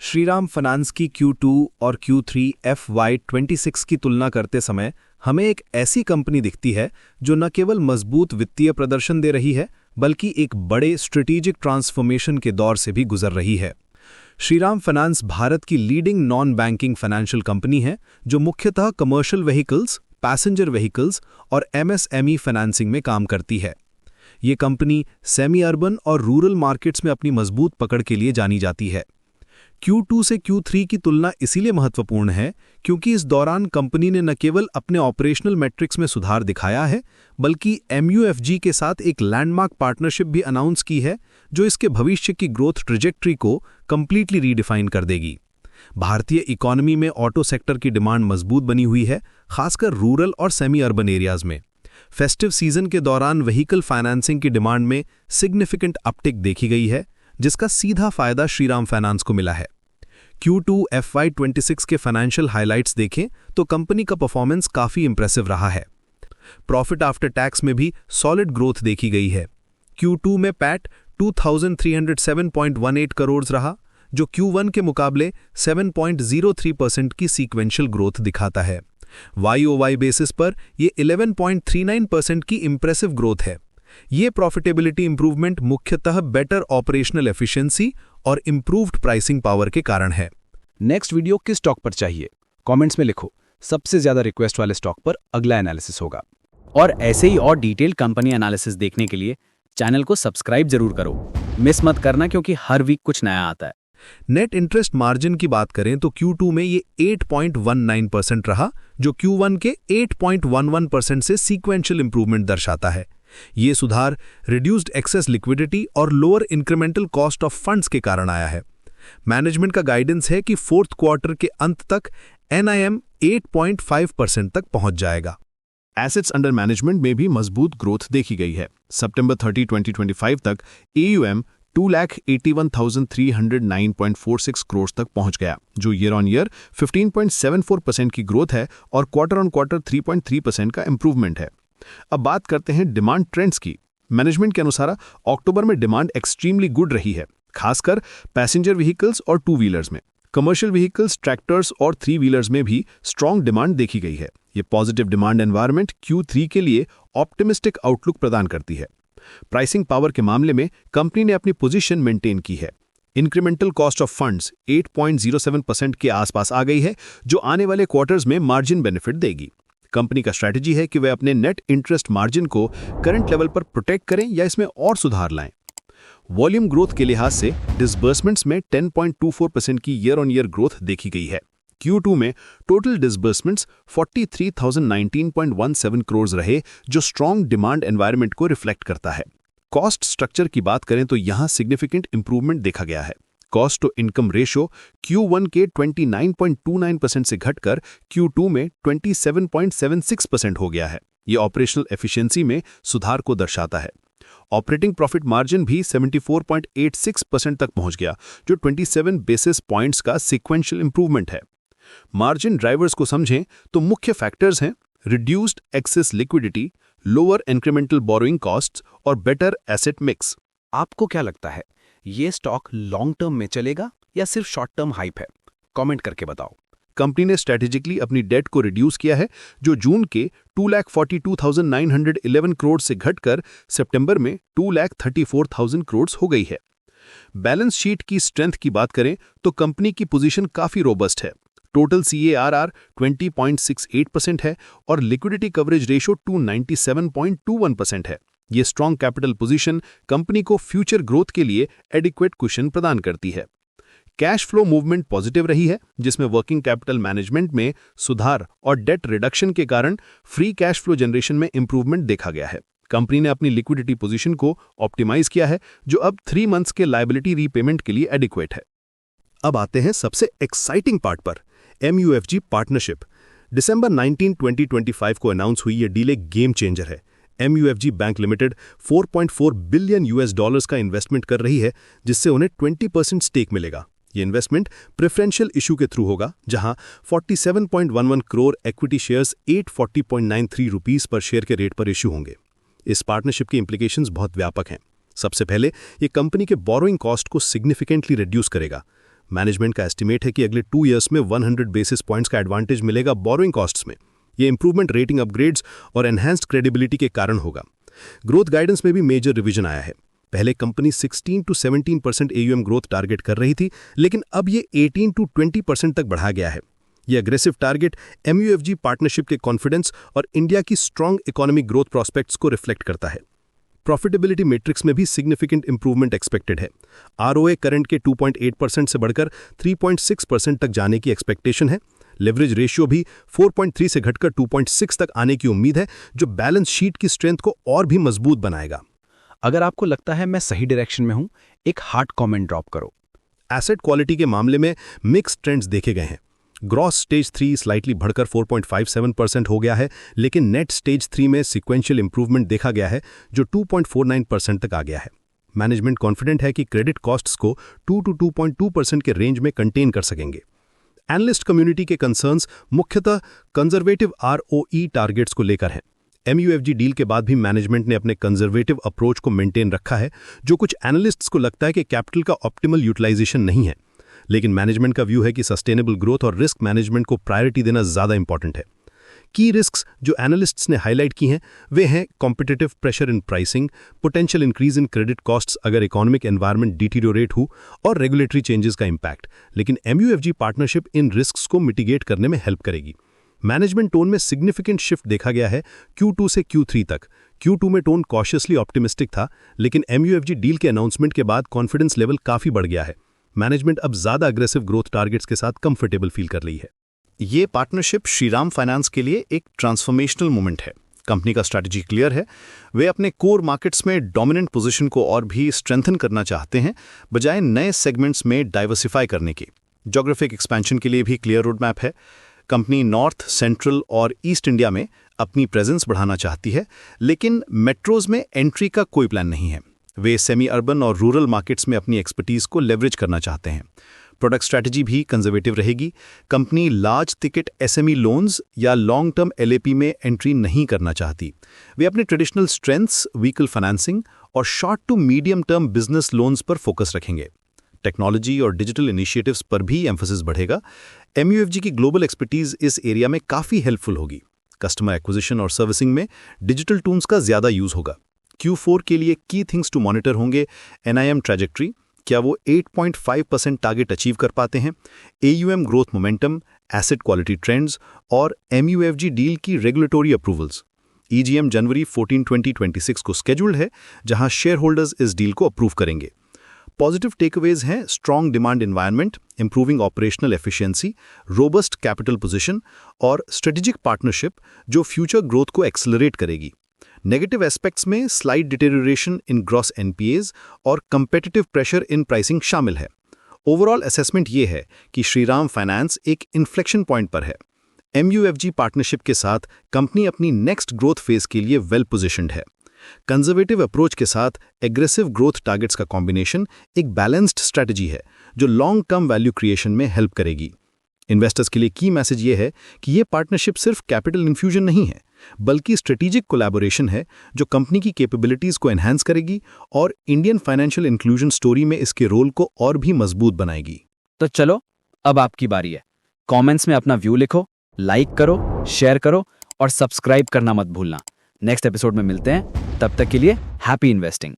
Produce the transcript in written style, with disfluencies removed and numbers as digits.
Shriram finance की Q2 और Q3 FY26 की तुलना करते समय हमें एक ऐसी कंपनी दिखती है जो न केवल मजबूत वित्तीय प्रदर्शन दे रही है बल्कि एक बड़े स्ट्रेटेजिक ट्रांसफॉर्मेशन के दौर से भी गुजर रही है। श्रीराम फाइनेंस भारत की leading non banking financial company है जो मुख्यतः कमर्शियल व्हीकल्स, पैसेंजर व्हीकल्स और MSME फाइनेंसिंग में काम करती है। ये कंपनी सेमी अर्बन और रूरल मार्केट्स में अपनी मजबूत पकड़ के लिए जानी जाती है। Q2 से Q3 की तुलना इसीलिए महत्वपूर्ण है क्योंकि इस दौरान कंपनी ने न केवल अपने ऑपरेशनल मैट्रिक्स में सुधार दिखाया है बल्कि MUFG के साथ एक लैंडमार्क पार्टनरशिप भी अनाउंस की है जो इसके भविष्य की ग्रोथ ट्रेजेक्टरी को कंप्लीटली रीडिफाइन कर देगी। भारतीय इकोनॉमी में ऑटो सेक्टर की डिमांड मजबूत बनी हुई है, खासकर रूरल और सेमी अर्बन एरियाज में। फेस्टिव सीजन के दौरान व्हीकल फाइनेंसिंग की डिमांड में सिग्निफिकेंट अपटिक देखी गई है जिसका सीधा फायदा श्रीराम फाइनेंस को मिला है। Q2 FY26 के फाइनेंशियल हाइलाइट्स देखें तो कंपनी का परफॉर्मेंस काफी इंप्रेसिव रहा है। प्रॉफिट आफ्टर टैक्स में भी सॉलिड ग्रोथ देखी गई है। Q2 में पैट 2307.18 करोड़ रहा जो Q1 के मुकाबले 7.03% की सीक्वेंशियल ग्रोथ दिखाता है। YOY बेसिस पर ये 11.39% की इंप्रेसिव ग्रोथ है। ये प्रॉफिटेबिलिटी इंप्रूवमेंट मुख्यतः बेटर ऑपरेशनल एफिशिएंसी और इंप्रूव्ड प्राइसिंग पावर के कारण है। नेक्स्ट वीडियो किस स्टॉक पर चाहिए? कमेंट्स में लिखो। सबसे ज्यादा रिक्वेस्ट वाले स्टॉक पर अगला एनालिसिस होगा। और ऐसे ही और डिटेल कंपनी एनालिसिस देखने के लिए चैनल को सब्सक्राइब जरूर करो। मिस मत करना क्योंकि हर वीक कुछ नया आता है। नेट इंटरेस्ट मार्जिन की बात करें तो Q2 में ये 8.19% रहा जो Q1 के 8.11% से सीक्वेंशियल इंप्रूवमेंट दर्शाता है। ये सुधार रिड्यूस्ड एक्सेस लिक्विडिटी और lower incremental cost of funds के कारण आया है। मैनेजमेंट का गाइडेंस है कि फोर्थ क्वार्टर के अंत तक NIM 8.5% तक पहुंच जाएगा। एसेट्स अंडर मैनेजमेंट में भी मजबूत ग्रोथ देखी गई है। सितंबर 30, 2025 तक AUM 2,81,309.46 करोड़ तक पहुंच गया जो ईयर ऑन ईयर 15.74% की ग्रोथ है और क्वार्टर ऑन क्वार्टर 3.3% का इंप्रूवमेंट है। अब बात करते हैं डिमांड ट्रेंड्स की। मैनेजमेंट के अनुसार अक्टूबर में डिमांड एक्सट्रीमली गुड रही है, खासकर पैसेंजर व्हीकल्स और टू व्हीलर्स में। कमर्शियल व्हीकल्स, ट्रैक्टर्स और थ्री व्हीलर्स में भी स्ट्रॉन्ग डिमांड देखी गई है। ये पॉजिटिव डिमांड एनवायरनमेंट Q3 के लिए ऑप्टिमिस्टिक आउटलुक प्रदान करती है। प्राइसिंग पावर के मामले में कंपनी ने अपनी पोजीशन मेंटेन की है। इंक्रीमेंटल कॉस्ट ऑफ फंड्स 8.07% के आसपास आ गई है जो आने वाले क्वार्टर्स में मार्जिन बेनिफिट देगी। कंपनी का स्ट्रैटेजी है कि वे अपने नेट इंटरेस्ट मार्जिन को करंट लेवल पर प्रोटेक्ट करें या इसमें और सुधार लाएं। वॉल्यूम ग्रोथ के लिहाज से डिसबर्समेंट्स में 10.24% की ईयर ऑन ईयर ग्रोथ देखी गई है। Q2 में टोटल डिसबर्समेंट्स 43,019.17 करोड़ रहे जो स्ट्रॉन्ग डिमांड एनवायरनमेंट को रिफ्लेक्ट करता है। कॉस्ट स्ट्रक्चर की बात करें तो यहां सिग्निफिकेंट इंप्रूवमेंट देखा गया है। Cost to income ratio Q1 के 29.29% से घटकर Q2 में 27.76% हो गया है। ये ऑपरेशनल एफिशिएंसी में सुधार को दर्शाता है। ऑपरेटिंग प्रॉफिट मार्जिन भी 74.86% तक पहुंच गया जो 27 बेसिस पॉइंट्स का सीक्वेंशियल इंप्रूवमेंट है। मार्जिन ड्राइवर्स को समझें तो मुख्य फैक्टर्स हैं reduced access liquidity, lower incremental borrowing costs और बेटर एसेट मिक्स। आपको क्या लगता है, ये स्टॉक लॉन्ग टर्म में चलेगा या सिर्फ शॉर्ट टर्म हाइप है? कमेंट करके बताओ। कंपनी ने स्ट्रेटेजिकली अपनी डेट को रिड्यूस किया है जो जून के 2,42,911 करोड़ से घटकर सितंबर में 2,34,000 करोड़ हो गई है। बैलेंस शीट की स्ट्रेंथ की बात करें तो कंपनी की पोजीशन काफी रोबस्ट है। टोटल CARR 20.68% है और लिक्विडिटी कवरेज रेशो 297.21% है। ये स्ट्रॉन्ग कैपिटल पोजीशन कंपनी को फ्यूचर ग्रोथ के लिए एडिक्वेट कुशन प्रदान करती है। कैश फ्लो मूवमेंट पॉजिटिव रही है जिसमें वर्किंग कैपिटल मैनेजमेंट में सुधार और डेट रिडक्शन के कारण फ्री कैश फ्लो जनरेशन में इंप्रूवमेंट देखा गया है। कंपनी ने अपनी लिक्विडिटी पोजीशन को ऑप्टिमाइज किया है जो अब 3 मंथ्स के लायबिलिटी रीपेमेंट के लिए एडिक्वेट है। अब आते हैं सबसे एक्साइटिंग पार्ट पर, MUFG पार्टनरशिप। दिसंबर 19, 2025 को अनाउंस हुई ये डील एक गेम चेंजर है। MUFG बैंक लिमिटेड $4.4 बिलियन का इन्वेस्टमेंट कर रही है जिससे उन्हें 20% स्टेक मिलेगा। ये इन्वेस्टमेंट प्रेफरेंशियल इशू के थ्रू होगा जहां 47.11 करोड़ इक्विटी शेयर्स 840.93 रुपीस पर शेयर के रेट पर इशू होंगे। इस पार्टनरशिप के इंप्लीकेशंस बहुत व्यापक हैं। सबसे पहले ये कंपनी के बोरोइंग कॉस्ट को सिग्निफिकेंटली रिड्यूस करेगा। मैनेजमेंट का एस्टिमेट है कि अगले 2 इयर्स में 100 बेसिस पॉइंट्स का एडवांटेज मिलेगा बोरोइंग कॉस्ट्स में। ये इंप्रूवमेंट रेटिंग अपग्रेड्स और एनहांस्ड क्रेडिबिलिटी के कारण होगा। ग्रोथ गाइडेंस में भी मेजर रिवीजन आया है। पहले company 16 to 17% AUM growth target कर रही थी, लेकिन अब ये 18 to 20% तक बढ़ा गया है। ये अग्रेसिव टारगेट MUFG पार्टनरशिप के कॉन्फिडेंस और इंडिया की स्ट्रॉन्ग इकोनॉमिक ग्रोथ प्रोस्पेक्ट्स को रिफ्लेक्ट करता है। प्रॉफिटेबिलिटी मैट्रिक्स में भी सिग्निफिकेंट इंप्रूवमेंट एक्सपेक्टेड है। ROA करंट के 2.8% से बढ़कर 3.6% तक जाने की एक्सपेक्टेशन है। लेवरेज रेशियो भी 4.3 से घटकर 2.6 तक आने की उम्मीद है, जो बैलेंस शीट की स्ट्रेंथ को और भी मजबूत बनाएगा। अगर आपको लगता है मैं सही डायरेक्शन में हूं, एक हार्ड कमेंट ड्रॉप करो। एसेट क्वालिटी के मामले में मिक्स्ड ट्रेंड्स देखे गए हैं। ग्रॉस स्टेज 3 स्लाइटली बढ़कर 4.57% हो गया है, लेकिन नेट स्टेज 3 में सिक्वेंशियल इंप्रूवमेंट देखा गया है, जो 2.49% तक आ गया है। मैनेजमेंट कॉन्फिडेंट है कि क्रेडिट कॉस्ट्स को 2 to 2.2% के रेंज में कंटेन कर सकेंगे। एनालिस्ट कम्युनिटी के कंसर्न्स मुख्यतः कंजर्वेटिव ROE टारगेट्स को लेकर हैं। MUFG डील के बाद भी मैनेजमेंट ने अपने कंजर्वेटिव अप्रोच को मेंटेन रखा है, जो कुछ एनालिस्ट्स को लगता है कि कैपिटल का ऑप्टिमल यूटिलाइजेशन नहीं है। लेकिन मैनेजमेंट का व्यू है कि सस्टेनेबल ग्रोथ और रिस्क मैनेजमेंट को प्रायोरिटी देना ज़्यादा इंपॉर्टेंट है। की रिस्क्स जो एनालिस्ट्स ने हाईलाइट की हैं, वे हैं competitive pressure in pricing, potential increase in credit costs अगर इकोनॉमिक एनवायरनमेंट डिटीरियोरेट हो, और रेगुलेटरी चेंजेस का इम्पैक्ट। लेकिन MUFG पार्टनरशिप इन रिस्क्स को मिटिगेट करने में हेल्प करेगी। मैनेजमेंट टोन में सिग्निफिकेंट शिफ्ट देखा गया है Q2 से Q3 तक। Q2 में टोन कॉशियसली ऑप्टिमिस्टिक था, लेकिन MUFG डील के अनाउंसमेंट के बाद कॉन्फिडेंस लेवल काफ़ी बढ़ गया है। मैनेजमेंट अब ज़्यादा अग्रेसिव ग्रोथ टारगेट्स के साथ कंफर्टेबल फील कर रही है। ये पार्टनरशिप श्रीराम फाइनेंस के लिए एक ट्रांसफॉर्मेशनल मोमेंट है। कंपनी का स्ट्रैटेजी क्लियर है। वे अपने कोर मार्केट्स में डोमिनेंट पोजीशन को और भी स्ट्रेंथन करना चाहते हैं, बजाय नए सेगमेंट्स में डाइवर्सिफाई करने के। ज्योग्राफिक एक्सपेंशन के लिए भी क्लियर रोड मैप है। कंपनी नॉर्थ, सेंट्रल और ईस्ट इंडिया में अपनी प्रेजेंस बढ़ाना चाहती है, लेकिन मेट्रोज में एंट्री का कोई प्लान नहीं है। वे सेमी अर्बन और रूरल मार्केट्स में अपनी एक्सपर्टीज को लेवरेज करना चाहते हैं। प्रोडक्ट स्ट्रैटेजी भी कंजर्वेटिव रहेगी। Company large ticket SME loans या लॉन्ग टर्म LAP में एंट्री नहीं करना चाहती। वे अपने ट्रेडिशनल स्ट्रेंथ्स, व्हीकल फाइनेंसिंग और short to medium term business loans पर फोकस रखेंगे। टेक्नोलॉजी और डिजिटल इनिशिएटिव्स पर भी एम्फोसिस बढ़ेगा। MUFG की ग्लोबल एक्सपर्टीज इस एरिया में काफ़ी हेल्पफुल होगी। कस्टमर एक्विजिशन और सर्विसिंग में डिजिटल टूल्स का ज़्यादा यूज होगा। Q4 के लिए की थिंग्स टू मॉनिटर होंगे NIM ट्रैजेक्टरी, क्या वो 8.5% टारगेट अचीव कर पाते हैं, AUM growth momentum, asset quality trends और MUFG डील की रेगुलेटरी अप्रूवल्स। EGM जनवरी 14, 2026 को स्केड्यूल्ड है, जहां शेयर होल्डर्स इस डील को अप्रूव करेंगे। पॉजिटिव टेकअवेज हैं strong demand environment, improving operational efficiency, robust capital position और स्ट्रेटेजिक पार्टनरशिप जो फ्यूचर ग्रोथ को एक्सेलरेट करेगी। नेगेटिव एस्पेक्ट्स में स्लाइड डिटेरियोरेशन इन ग्रॉस NPAs और कंपेटिटिव प्रेशर इन प्राइसिंग शामिल है। ओवरऑल असेसमेंट ये है कि श्रीराम फाइनेंस एक इन्फ्लेक्शन पॉइंट पर है। MUFG पार्टनरशिप के साथ कंपनी अपनी नेक्स्ट ग्रोथ फेज के लिए वेल पोजिशन्ड है। कंजर्वेटिव अप्रोच के साथ एग्रेसिव ग्रोथ टारगेट्स का कॉम्बिनेशन एक बैलेंस्ड स्ट्रैटेजी है, जो लॉन्ग टर्म वैल्यू क्रिएशन में हेल्प करेगी। इन्वेस्टर्स के लिए की मैसेज ये है कि ये पार्टनरशिप सिर्फ कैपिटल इन्फ्यूजन नहीं है, बल्कि स्ट्रेटेजिक कोलैबोरेशन है जो कंपनी की कैपेबिलिटीज को एनहांस करेगी और इंडियन फाइनेंशियल इंक्लूजन स्टोरी में इसके रोल को और भी मजबूत बनाएगी। तो चलो, अब आपकी बारी है। कमेंट्स में अपना व्यू लिखो, लाइक करो, शेयर करो और सब्सक्राइब करना मत भूलना। नेक्स्ट एपिसोड में मिलते हैं, तब तक के लिए हैप्पी इन्वेस्टिंग।